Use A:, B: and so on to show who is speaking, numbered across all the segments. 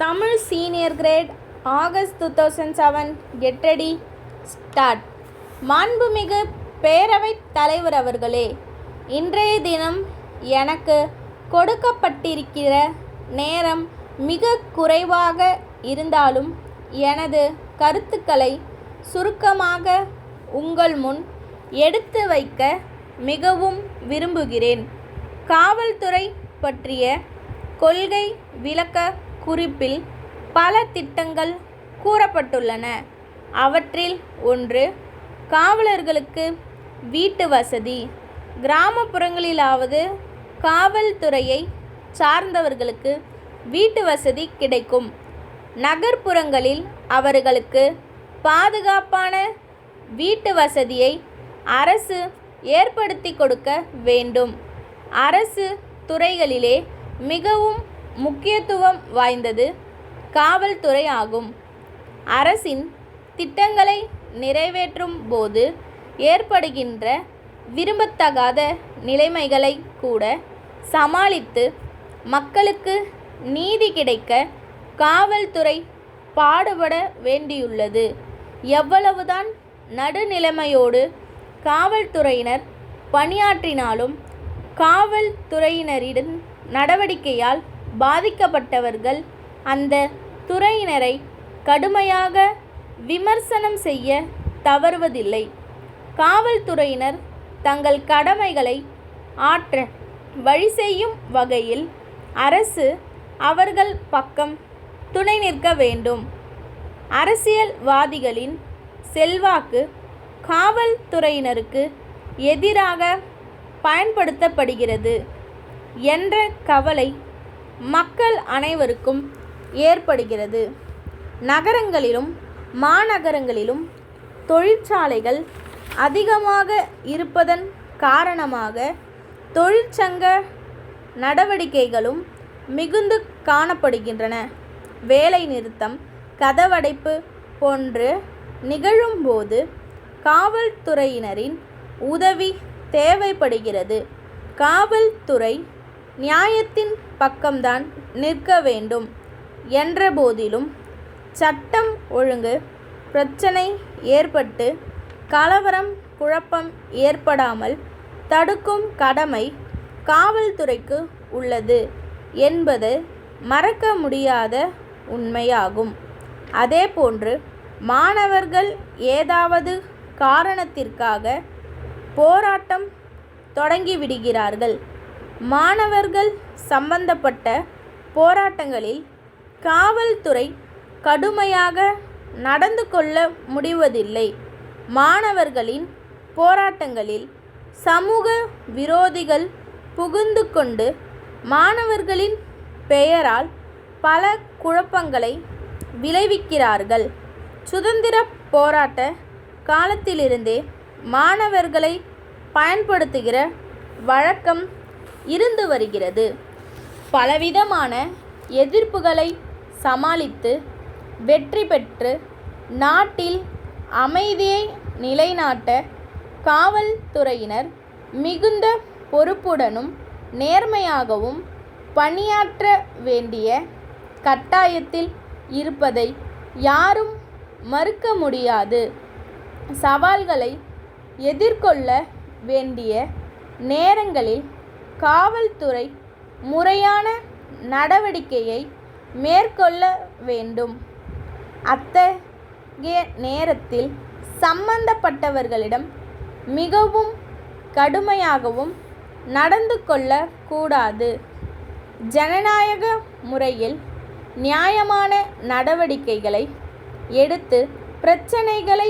A: Tamil senior great August 2007 கெட்டடி start. மாண்புமிகு பேரவைத் தலைவர் அவர்களே, இன்றைய தினம் எனக்கு கொடுக்கப்பட்டிருக்கிற நேரம் மிக குறைவாக இருந்தாலும் எனது கருத்துக்களை சுருக்கமாக உங்கள் முன் எடுத்து வைக்க மிகவும் விரும்புகிறேன். காவல்துறை பற்றிய கொள்கை விளக்க குறிப்பில் பல திட்டங்கள் கூறப்பட்டுள்ளன. அவற்றில் ஒன்று காவலர்களுக்கு வீட்டு வசதி. கிராமப்புறங்களிலாவது காவல்துறையை சார்ந்தவர்களுக்கு வீட்டு வசதி கிடைக்கும். நகர்ப்புறங்களில் அவர்களுக்கு பாதுகாப்பான வீட்டு வசதியை அரசு ஏற்படுத்தி கொடுக்க வேண்டும். அரசு துறைகளிலே மிகவும் முக்கியத்துவம் வாய்ந்தது காவல்துறை ஆகும். அரசின் திட்டங்களை நிறைவேற்றும் போது ஏற்படுகின்ற விரும்பத்தகாத நிலைமைகளை கூட சமாளித்து மக்களுக்கு நீதி கிடைக்க காவல்துறை பாடுபட வேண்டியுள்ளது. எவ்வளவுதான் நடுநிலைமையோடு காவல்துறையினர் பணியாற்றினாலும் காவல்துறையினரின் நடவடிக்கையால் பாதிக்கப்பட்டவர்கள் அந்த துறையினரை கடுமையாக விமர்சனம் செய்ய தவறுவதில்லை. காவல்துறையினர் தங்கள் கடமைகளை ஆற்ற வழி செய்யும் வகையில் அரசு அவர்கள் பக்கம் துணை நிற்க வேண்டும். அரசியல்வாதிகளின் செல்வாக்கு காவல்துறையினருக்கு எதிராக பயன்படுத்தப்படுகிறது என்ற கவலை மக்கள் அனைவருக்கும் ஏற்படுகிறது. நகரங்களிலும் மாநகரங்களிலும் தொழிற்சாலைகள் அதிகமாக இருப்பதன் காரணமாக தொழிற்சங்க நடவடிக்கைகளும் மிகுந்து காணப்படுகின்றன. வேலை நிறுத்தம், கதவடைப்பு போன்று நிகழும்போது காவல்துறையினரின் உதவி தேவைப்படுகிறது. காவல்துறை நியாயத்தின் பக்கம்தான் நிற்க வேண்டும் என்ற போதிலும் சட்டம் ஒழுங்கு பிரச்சனை ஏற்பட்டு கலவரம் குழப்பம் ஏற்படாமல் தடுக்கும் கடமை காவல்துறைக்கு உள்ளது என்பது மறக்க முடியாத உண்மையாகும். அதேபோன்று மாணவர்கள் ஏதாவது காரணத்திற்காக போராட்டம் தொடங்கிவிடுகிறார்கள். மாணவர்கள் சம்பந்தப்பட்ட போராட்டங்களில் காவல்துறை கடுமையாக நடந்து கொள்ள முடிவதில்லை. மாணவர்களின் போராட்டங்களில் சமூக விரோதிகள் புகுந்து கொண்டு மாணவர்களின் பெயரால் பல குழப்பங்களை விளைவிக்கிறார்கள். சுதந்திர போராட்ட காலத்திலிருந்தே மாணவர்களை பயன்படுத்துகிற வழக்கம் இருந்து வருகிறது. பலவிதமான எதிர்ப்புகளை சமாளித்து வெற்றி பெற்று நாட்டில் அமைதியை நிலைநாட்ட காவல்துறையினர் மிகுந்த பொறுப்புடனும் நேர்மையாகவும் பணியாற்ற வேண்டிய கட்டாயத்தில் இருப்பதை யாரும் மறுக்க முடியாது. சவால்களை எதிர்கொள்ள வேண்டிய நேரங்களில் காவல்துறை முறையான நடவடிக்கையை மேற்கொள்ள வேண்டும். அத்தகைய நேரத்தில் சம்பந்தப்பட்டவர்களிடம் மிகவும் கடுமையாகவும் நடந்து கொள்ளக்கூடாது. ஜனநாயக முறையில் நியாயமான நடவடிக்கைகளை எடுத்து பிரச்சனைகளை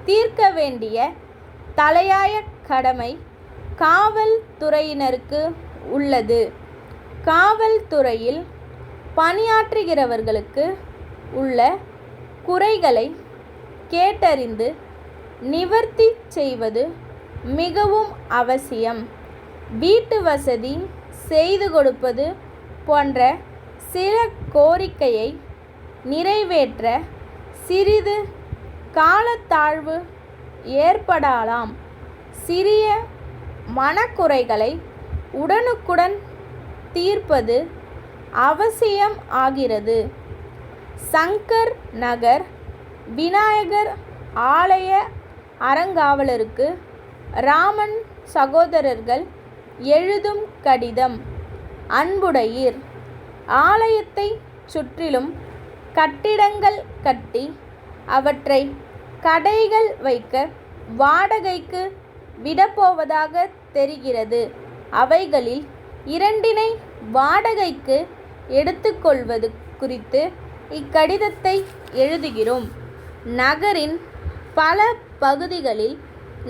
A: தீர்க்க வேண்டிய தலையாய கடமை காவல்துறையினருக்கு உள்ளது. காவல்துறையில் பணியாற்றுகிறவர்களுக்கு உள்ள குறைகளை கேட்டறிந்து நிவர்த்தி செய்வது மிகவும் அவசியம். வீட்டு வசதி செய்து கொடுப்பது போன்ற சில கோரிக்கையை நிறைவேற்ற சிறிது காலத்தாழ்வு ஏற்படலாம். சிறிய மனக்குறைகளை உடனுக்குடன் தீர்ப்பது அவசியம் ஆகிறது. சங்கர் நகர் விநாயகர் ஆலய அறங்காவலருக்கு ராமன் சகோதரர்கள் எழுதும் கடிதம். அன்புடையீர், ஆலயத்தை சுற்றிலும் கட்டிடங்கள் கட்டி அவற்றை கடைகள் வைக்க வாடகைக்கு விடப்போவதாக தெரிகிறது. அவைகளில் 2 வாடகைக்கு எடுத்துக்கொள்வது குறித்து இக்கடிதத்தை எழுதுகிறோம். நகரின் பல பகுதிகளில்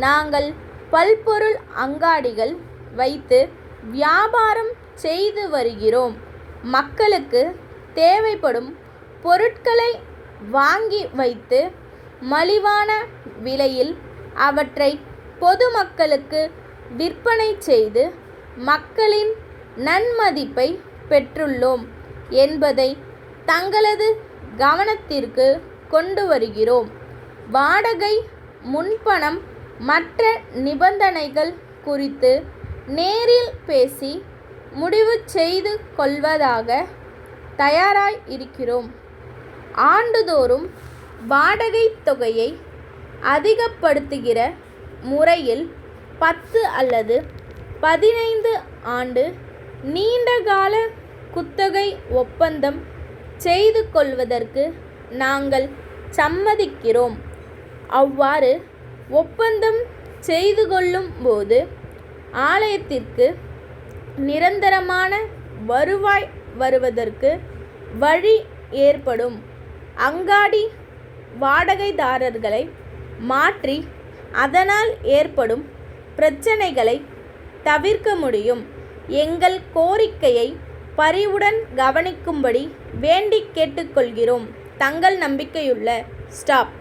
A: நாங்கள் பல்பொருள் அங்காடிகள் வைத்து வியாபாரம் செய்து வருகிறோம். மக்களுக்கு தேவைப்படும் பொருட்களை வாங்கி வைத்து மலிவான விலையில் அவற்றை பொதுமக்களுக்கு விற்பனை செய்து மக்களின் நன்மதிப்பை பெற்றுள்ளோம் என்பதை தங்களது கவனத்திற்கு கொண்டு வருகிறோம். வாடகை முன்பணம் மற்ற நிபந்தனைகள் குறித்து நேரில் பேசி முடிவு செய்து கொள்வதாக தயாராய் இருக்கிறோம். ஆண்டுதோறும் வாடகை தொகையை அதிகப்படுத்துகிற முறையில் 10 அல்லது 15 ஆண்டு நீண்டகால குத்தகை ஒப்பந்தம் செய்து கொள்வதற்கு நாங்கள் சம்மதிக்கிறோம். அவ்வாறு ஒப்பந்தம் செய்து கொள்ளும் போது ஆலயத்திற்கு நிரந்தரமான வருவாய் வருவதற்கு வழி ஏற்படும். அங்காடி வாடகைதாரர்களை மாற்றி அதனால் ஏற்படும் பிரச்சனைகளை தவிர்க்க முடியும். எங்கள் கோரிக்கையை பரிவுடன் கவனிக்கும்படி வேண்டிக் கேட்டுக்கொள்கிறோம். தங்கள் நம்பிக்கையுள்ள ஸ்டாப்.